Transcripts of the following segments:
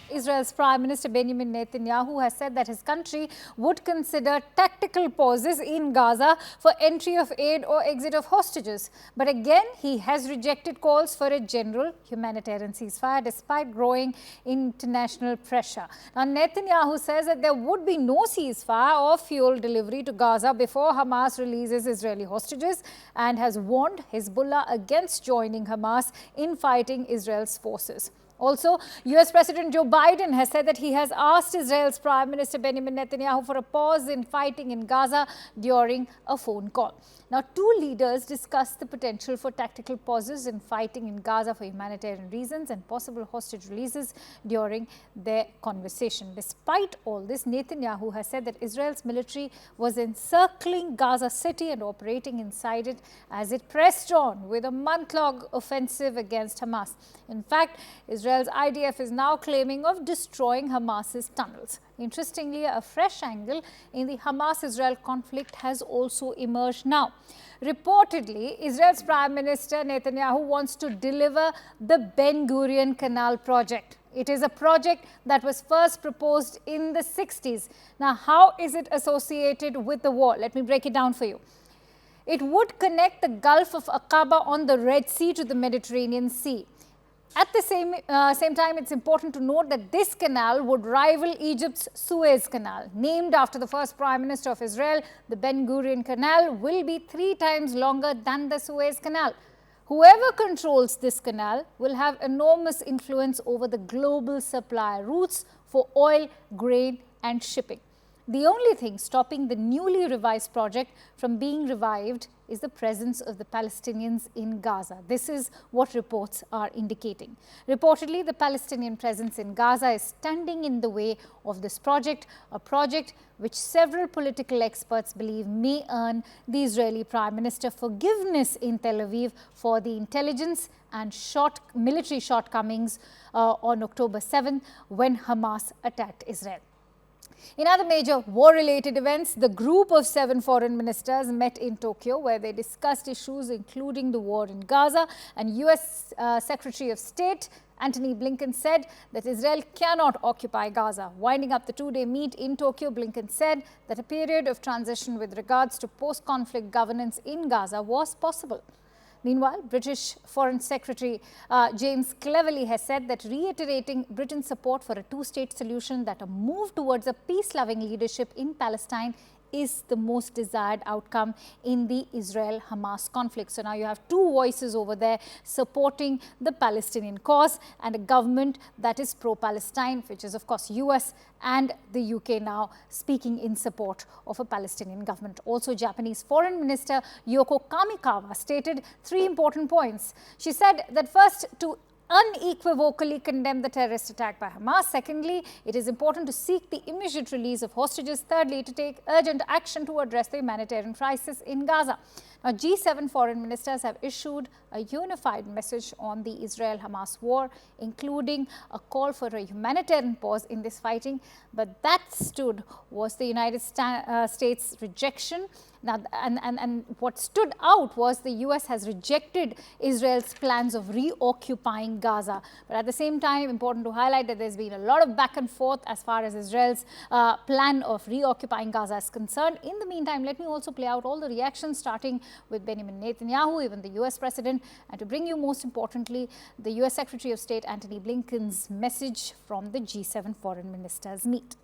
Israel's Prime Minister Benjamin Netanyahu has said that his country would consider tactical pauses in Gaza for entry of aid or exit of hostages. But again, he has rejected calls for a general humanitarian ceasefire despite growing international pressure. Now, Netanyahu says that there would be no ceasefire or fuel delivery to Gaza before Hamas releases Israeli hostages and has warned Hezbollah against joining Hamas in fighting Israel's forces. Also, US President Joe Biden has said that he has asked Israel's Prime Minister Benjamin Netanyahu for a pause in fighting in Gaza during a phone call. Now, two leaders discussed the potential for tactical pauses in fighting in Gaza for humanitarian reasons and possible hostage releases during their conversation. Despite all this, Netanyahu has said that Israel's military was encircling Gaza City and operating inside it as it pressed on with a month-long offensive against Hamas. In fact, Israel's IDF is now claiming of destroying Hamas's tunnels. Interestingly, a fresh angle in the Hamas-Israel conflict has also emerged now. Reportedly, Israel's Prime Minister Netanyahu wants to deliver the Ben Gurion Canal project. It is a project that was first proposed in the 60s. Now, how is it associated with the war? Let me break it down for you. It would connect the Gulf of Aqaba on the Red Sea to the Mediterranean Sea. At the same time, it's important to note that this canal would rival Egypt's Suez Canal. Named after the first Prime Minister of Israel, the Ben Gurion Canal will be 3 times longer than the Suez Canal. Whoever controls this canal will have enormous influence over the global supply routes for oil, grain and shipping. The only thing stopping the newly revised project from being revived is the presence of the Palestinians in Gaza. This is what reports are indicating. Reportedly, the Palestinian presence in Gaza is standing in the way of this project, a project which several political experts believe may earn the Israeli Prime Minister forgiveness in Tel Aviv for the intelligence and military shortcomings on October 7 when Hamas attacked Israel. In other major war-related events, the group of 7 foreign ministers met in Tokyo where they discussed issues including the war in Gaza, and US Secretary of State Antony Blinken said that Israel cannot occupy Gaza. Winding up the 2-day meet in Tokyo, Blinken said that a period of transition with regards to post-conflict governance in Gaza was possible. Meanwhile, British Foreign Secretary James Cleverly has said that reiterating Britain's support for a 2-state solution, that a move towards a peace-loving leadership in Palestine is the most desired outcome in the Israel-Hamas conflict. So now you have 2 voices over there supporting the Palestinian cause and a government that is pro-Palestine, which is of course US and the UK now speaking in support of a Palestinian government. Also, Japanese Foreign Minister Yoko Kamikawa stated 3 important points. She said that first, to unequivocally condemn the terrorist attack by Hamas. Secondly, it is important to seek the immediate release of hostages. Thirdly, to take urgent action to address the humanitarian crisis in Gaza. Now, G7 foreign ministers have issued a unified message on the Israel-Hamas war, including a call for a humanitarian pause in this fighting. But that stood was the United States' rejection. Now, and what stood out was the US has rejected Israel's plans of reoccupying Gaza. But at the same time, important to highlight that there's been a lot of back and forth as far as Israel's plan of reoccupying Gaza is concerned. In the meantime, let me also play out all the reactions, starting with Benjamin Netanyahu, even the US President, and to bring you most importantly, the US Secretary of State Antony Blinken's message from the G7 foreign ministers meet.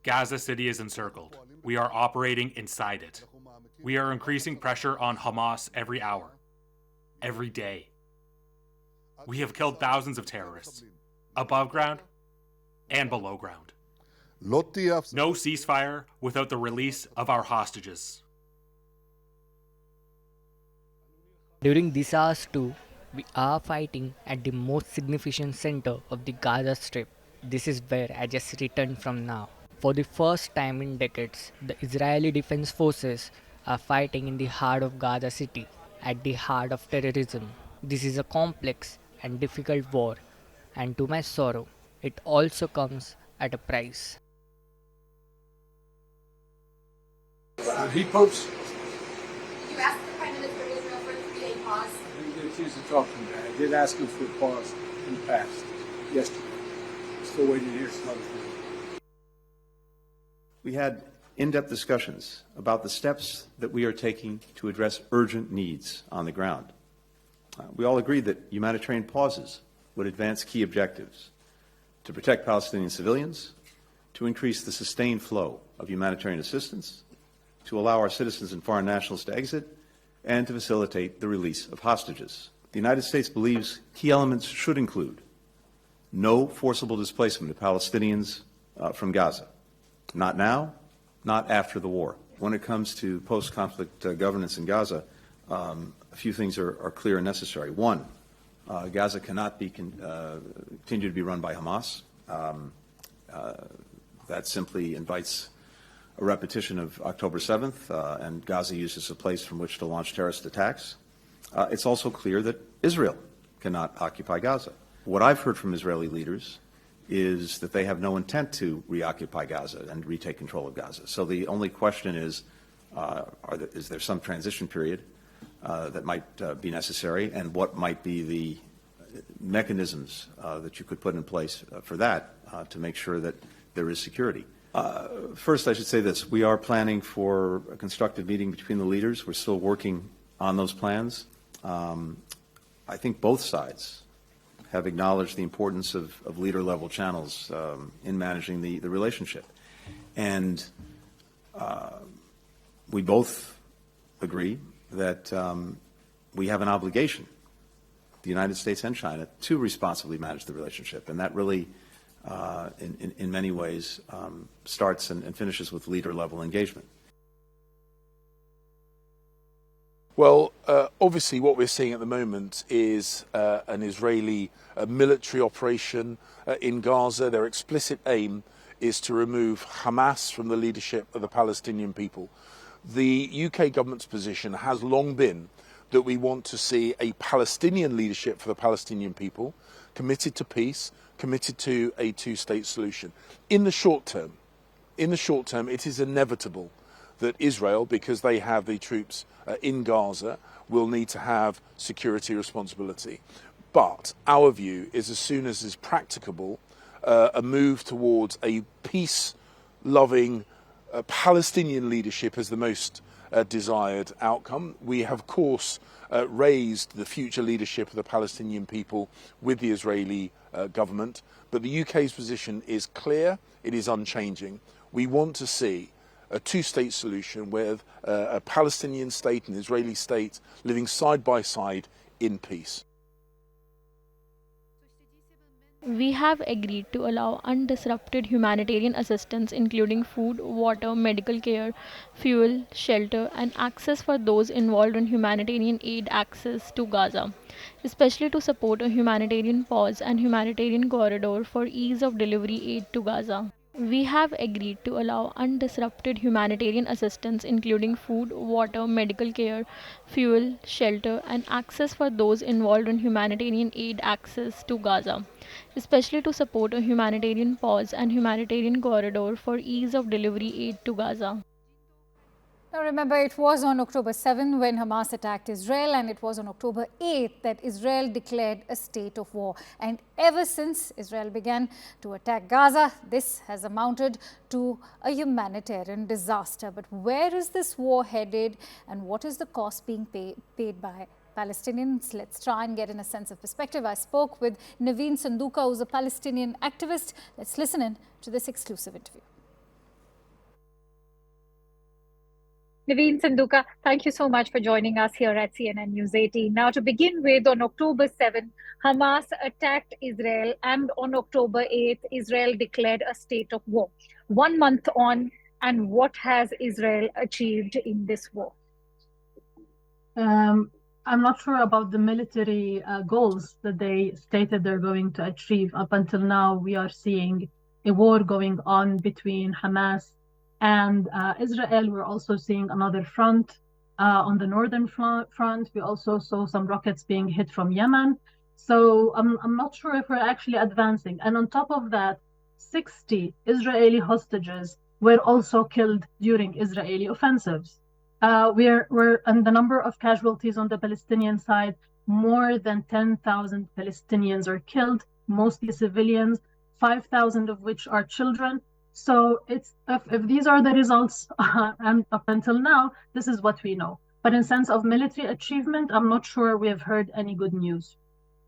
Gaza City is encircled. We are operating inside it. We are increasing pressure on Hamas every hour, every day. We have killed thousands of terrorists, above ground and below ground. No ceasefire without the release of our hostages. During these hours too, we are fighting at the most significant center of the Gaza Strip. This is where I just returned from now. For the first time in decades, the Israeli Defense Forces are fighting in the heart of Gaza City, at the heart of terrorism. This is a complex and difficult war, and to my sorrow, it also comes at a price. Heat pumps chance to talk to him today. I did ask him for a pause in the past, yesterday. Still waiting to hear some other things. We had in-depth discussions about the steps that we are taking to address urgent needs on the ground. We all agreed that humanitarian pauses would advance key objectives: to protect Palestinian civilians, to increase the sustained flow of humanitarian assistance, to allow our citizens and foreign nationals to exit, and to facilitate the release of hostages. The United States believes key elements should include no forcible displacement of Palestinians from Gaza. Not now, not after the war. When it comes to post-conflict governance in Gaza, a few things are clear and necessary. One, Gaza cannot be continue to be run by Hamas. That simply invites a repetition of October 7th, and Gaza used as a place from which to launch terrorist attacks. It's also clear that Israel cannot occupy Gaza. What I've heard from Israeli leaders is that they have no intent to reoccupy Gaza and retake control of Gaza. So the only question is there some transition period that might be necessary, and what might be the mechanisms that you could put in place for that to make sure that there is security. First, I should say this. We are planning for a constructive meeting between the leaders. We're still working on those plans. I think both sides have acknowledged the importance of leader-level channels in managing the relationship. And we both agree that we have an obligation, the United States and China, to responsibly manage the relationship. And that really, in many ways, starts and finishes with leader-level engagement. Well, obviously what we're seeing at the moment is an Israeli military operation in Gaza. Their explicit aim is to remove Hamas from the leadership of the Palestinian people. The UK government's position has long been that we want to see a Palestinian leadership for the Palestinian people, committed to peace, committed to a two-state solution. In the short term, it is inevitable that Israel, because they have the troops in Gaza, will need to have security responsibility. But our view is, as soon as is practicable, a move towards a peace-loving Palestinian leadership is the most desired outcome. We have, of course, raised the future leadership of the Palestinian people with the Israeli government, but the UK's position is clear, it is unchanging. We want to see a two-state solution with a Palestinian state and an Israeli state living side by side in peace. We have agreed to allow undisrupted humanitarian assistance, including food, water, medical care, fuel, shelter, and access for those involved in humanitarian aid access to Gaza, especially to support a humanitarian pause and humanitarian corridor for ease of delivery aid to Gaza. We have agreed to allow undisrupted humanitarian assistance, including food, water, medical care, fuel, shelter, and access for those involved in humanitarian aid access to Gaza, especially to support a humanitarian pause and humanitarian corridor for ease of delivery aid to Gaza. Now remember, it was on October 7 when Hamas attacked Israel, and it was on October 8 that Israel declared a state of war. And ever since Israel began to attack Gaza, this has amounted to a humanitarian disaster. But where is this war headed, and what is the cost being paid by Palestinians? Let's try and get in a sense of perspective. I spoke with Naveen Sanduka, who's a Palestinian activist. Let's listen in to this exclusive interview. Naveen Sanduka, thank you so much for joining us here at CNN News 18. Now, to begin with, on October 7, Hamas attacked Israel, and on October 8, Israel declared a state of war. 1 month on, and what has Israel achieved in this war? I'm not sure about the military goals that they stated they're going to achieve. Up until now, we are seeing a war going on between Hamas and Israel. We're also seeing another front on the northern front. We also saw some rockets being hit from Yemen. So I'm not sure if we're actually advancing. And on top of that, 60 Israeli hostages were also killed during Israeli offensives. And the number of casualties on the Palestinian side more than 10,000 Palestinians are killed, mostly civilians, 5,000 of which are children. So if these are the results, and up until now, this is what we know. But in sense of military achievement, I'm not sure we have heard any good news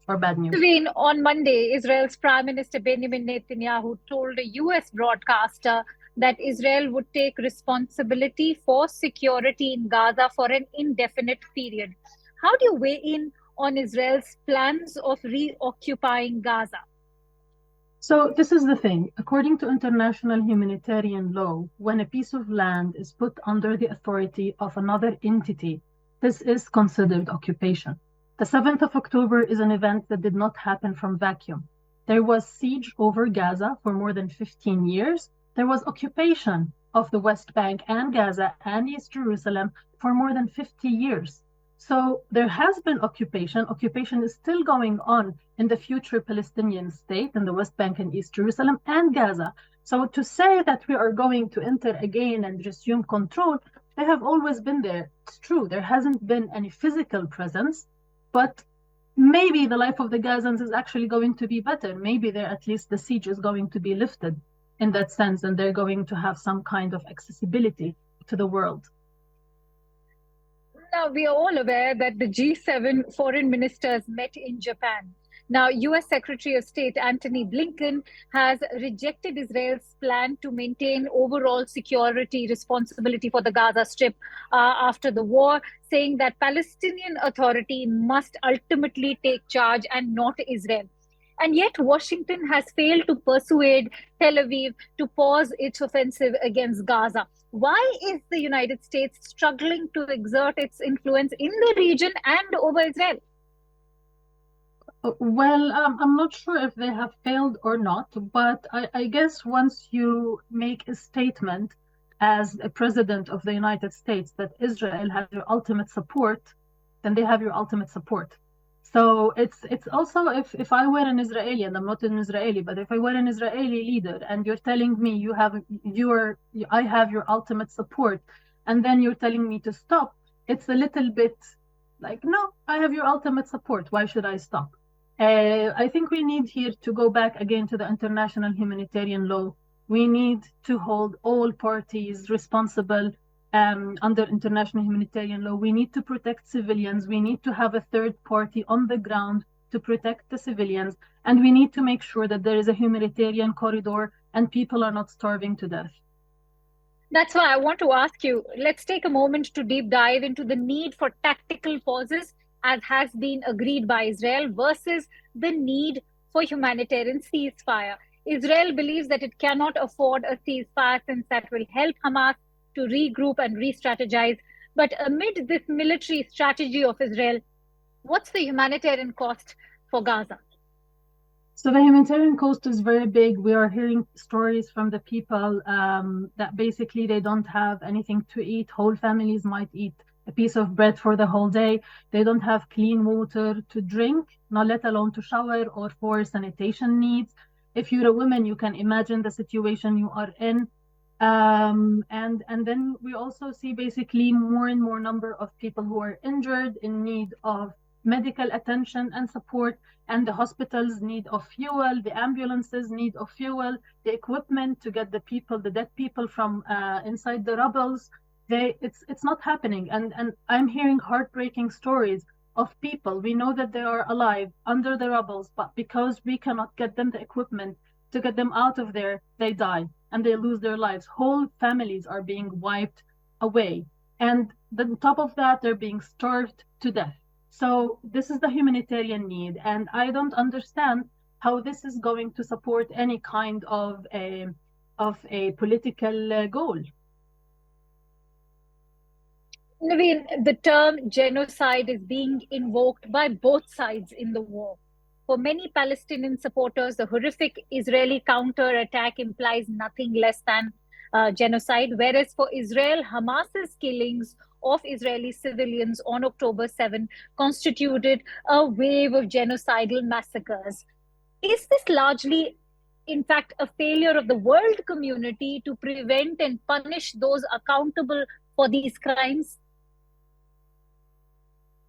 or bad news. Naveen, on Monday, Israel's Prime Minister Benjamin Netanyahu told a US broadcaster that Israel would take responsibility for security in Gaza for an indefinite period. How do you weigh in on Israel's plans of reoccupying Gaza? So this is the thing. According to international humanitarian law, when a piece of land is put under the authority of another entity, this is considered occupation. The 7th of October is an event that did not happen from vacuum. There was siege over Gaza for more than 15 years. There was occupation of the West Bank and Gaza and East Jerusalem for more than 50 years. So there has been occupation. Occupation is still going on in the future Palestinian state in the West Bank and East Jerusalem and Gaza. So to say that we are going to enter again and resume control, they have always been there. It's true, there hasn't been any physical presence, but maybe the life of the Gazans is actually going to be better. Maybe at least the siege is going to be lifted in that sense, and they're going to have some kind of accessibility to the world. Now, we are all aware that the G7 foreign ministers met in Japan. Now, US Secretary of State Antony Blinken has rejected Israel's plan to maintain overall security responsibility for the Gaza Strip after the war, saying that Palestinian Authority must ultimately take charge and not Israel. And yet, Washington has failed to persuade Tel Aviv to pause its offensive against Gaza. Why is the United States struggling to exert its influence in the region and over Israel? Well, I'm not sure if they have failed or not, but I guess once you make a statement as a president of the United States that Israel has your ultimate support, then they have your ultimate support. So it's also if I were an Israeli, and I'm not an Israeli, but if I were an Israeli leader and you're telling me I have your ultimate support, and then you're telling me to stop, it's a little bit like, no, I have your ultimate support. Why should I stop? I think we need here to go back again to the international humanitarian law. We need to hold all parties responsible under international humanitarian law. We need to protect civilians. We need to have a third party on the ground to protect the civilians. And we need to make sure that there is a humanitarian corridor and people are not starving to death. That's why I want to ask you, let's take a moment to deep dive into the need for tactical pauses, as has been agreed by Israel, versus the need for humanitarian ceasefire. Israel believes that it cannot afford a ceasefire since that will help Hamas to regroup and re-strategize. But amid this military strategy of Israel, what's the humanitarian cost for Gaza? So the humanitarian cost is very big. We are hearing stories from the people that basically they don't have anything to eat. Whole families might eat a piece of bread for the whole day. They don't have clean water to drink, not let alone to shower or for sanitation needs. If you're a woman, you can imagine the situation you are in. And then we also see basically more and more number of people who are injured in need of medical attention and support, and the hospitals need of fuel, the ambulances need of fuel, the equipment to get the dead people from inside the rubbles. It's not happening, and I'm hearing heartbreaking stories of people. We know that they are alive under the rubbles, but because we cannot get them the equipment to get them out of there, they die and they lose their lives. Whole families are being wiped away, and on top of that, they're being starved to death. So this is the humanitarian need, and I don't understand how this is going to support any kind of a political goal. Naveen, the term genocide is being invoked by both sides in the war. For many Palestinian supporters, the horrific Israeli counterattack implies nothing less than genocide, whereas for Israel, Hamas's killings of Israeli civilians on October 7 constituted a wave of genocidal massacres. Is this largely, in fact, a failure of the world community to prevent and punish those accountable for these crimes?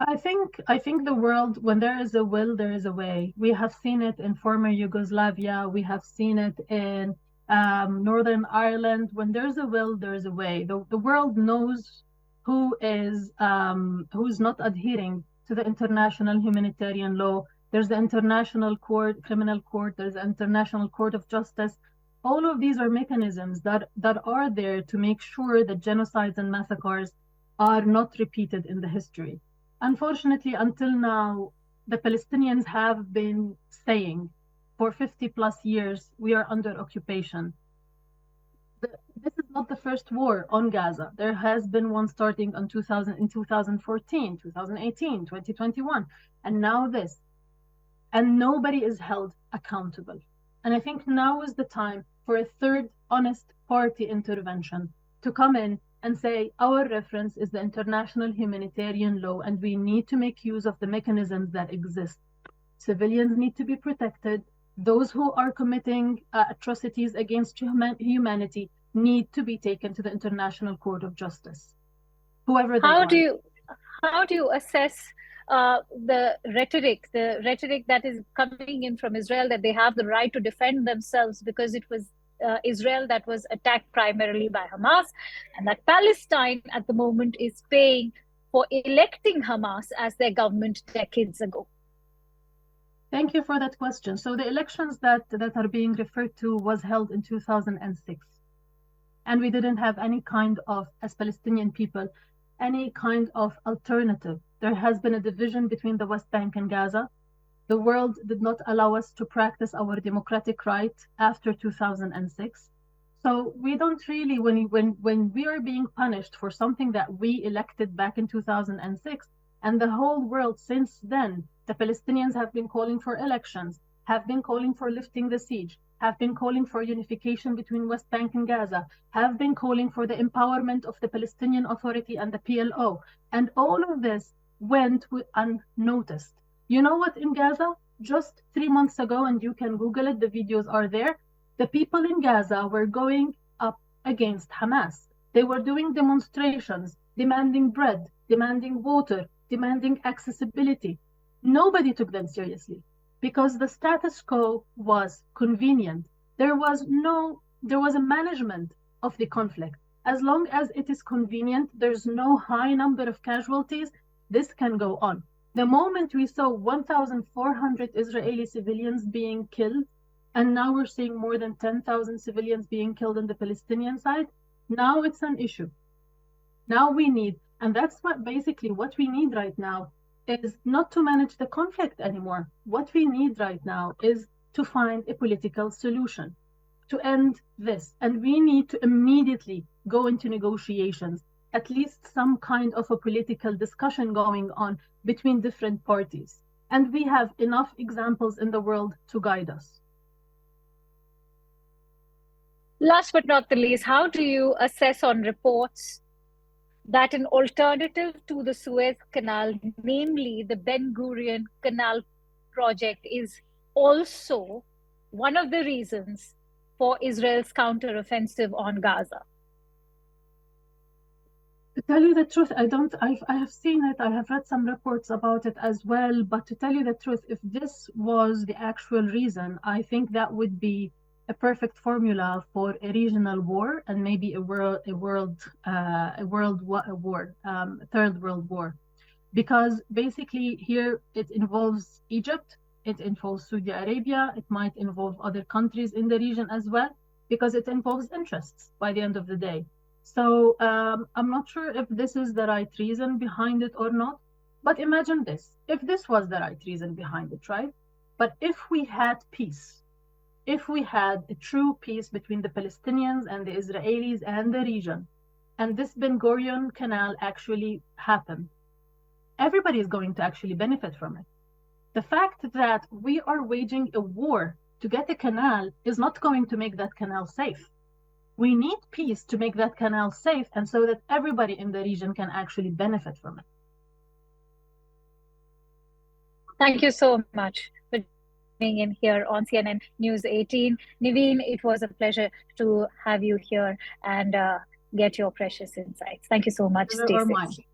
I think the world, when there is a will, there is a way. We have seen it in former Yugoslavia. We have seen it in Northern Ireland. When there's a will, there is a way. The world knows who's not adhering to the international humanitarian law. There's the International Court, Criminal Court. There's the International Court of Justice. All of these are mechanisms that are there to make sure that genocides and massacres are not repeated in the history. Unfortunately, until now, the Palestinians have been saying for 50 plus years, we are under occupation. This is not the first war on Gaza. There has been one starting in 2014, 2018, 2021, and now this. And nobody is held accountable. And I think now is the time for a third honest party intervention to come in and say our reference is the international humanitarian law and we need to make use of the mechanisms that exist. Civilians need to be protected. Those who are committing atrocities against humanity need to be taken to the International Court of Justice, whoever they are. How do you assess the rhetoric that is coming in from Israel, that they have the right to defend themselves because it was Israel that was attacked primarily by Hamas, and that Palestine at the moment is paying for electing Hamas as their government decades ago? Thank you for that question. So the elections that are being referred to was held in 2006. And we didn't have any kind of, as Palestinian people, any kind of alternative. There has been a division between the West Bank and Gaza. The world did not allow us to practice our democratic right after 2006. So we don't really, when we are being punished for something that we elected back in 2006, and the whole world since then, the Palestinians have been calling for elections, have been calling for lifting the siege, have been calling for unification between West Bank and Gaza, have been calling for the empowerment of the Palestinian Authority and the PLO. And all of this went unnoticed. You know what, in Gaza, just 3 months ago, and you can Google it, the videos are there, the people in Gaza were going up against Hamas. They were doing demonstrations, demanding bread, demanding water, demanding accessibility. Nobody took them seriously because the status quo was convenient. There was a management of the conflict. As long as it is convenient, there's no high number of casualties, this can go on. The moment we saw 1,400 Israeli civilians being killed, and now we're seeing more than 10,000 civilians being killed on the Palestinian side, now it's an issue. Now we need, and that's what we need right now, is not to manage the conflict anymore. What we need right now is to find a political solution to end this. And we need to immediately go into negotiations, at least some kind of a political discussion going on between different parties. And we have enough examples in the world to guide us. Last but not the least, how do you assess on reports that an alternative to the Suez Canal, namely the Ben Gurion Canal project, is also one of the reasons for Israel's counteroffensive on Gaza? To tell you the truth, I have seen it, I have read some reports about it as well, but to tell you the truth, if this was the actual reason, I think that would be a perfect formula for a regional war and maybe a third world war, because basically here it involves Egypt, it involves Saudi Arabia, it might involve other countries in the region as well, because it involves interests by the end of the day. So I'm not sure if this is the right reason behind it or not, but imagine this, if this was the right reason behind it, right? But if we had peace, if we had a true peace between the Palestinians and the Israelis and the region, and this Ben Gurion Canal actually happened, everybody is going to actually benefit from it. The fact that we are waging a war to get a canal is not going to make that canal safe. We need peace to make that canal safe, and so that everybody in the region can actually benefit from it. Thank you so much for being in here on CNN News 18. Naveen, it was a pleasure to have you here and get your precious insights. Thank you so much. Stay safe.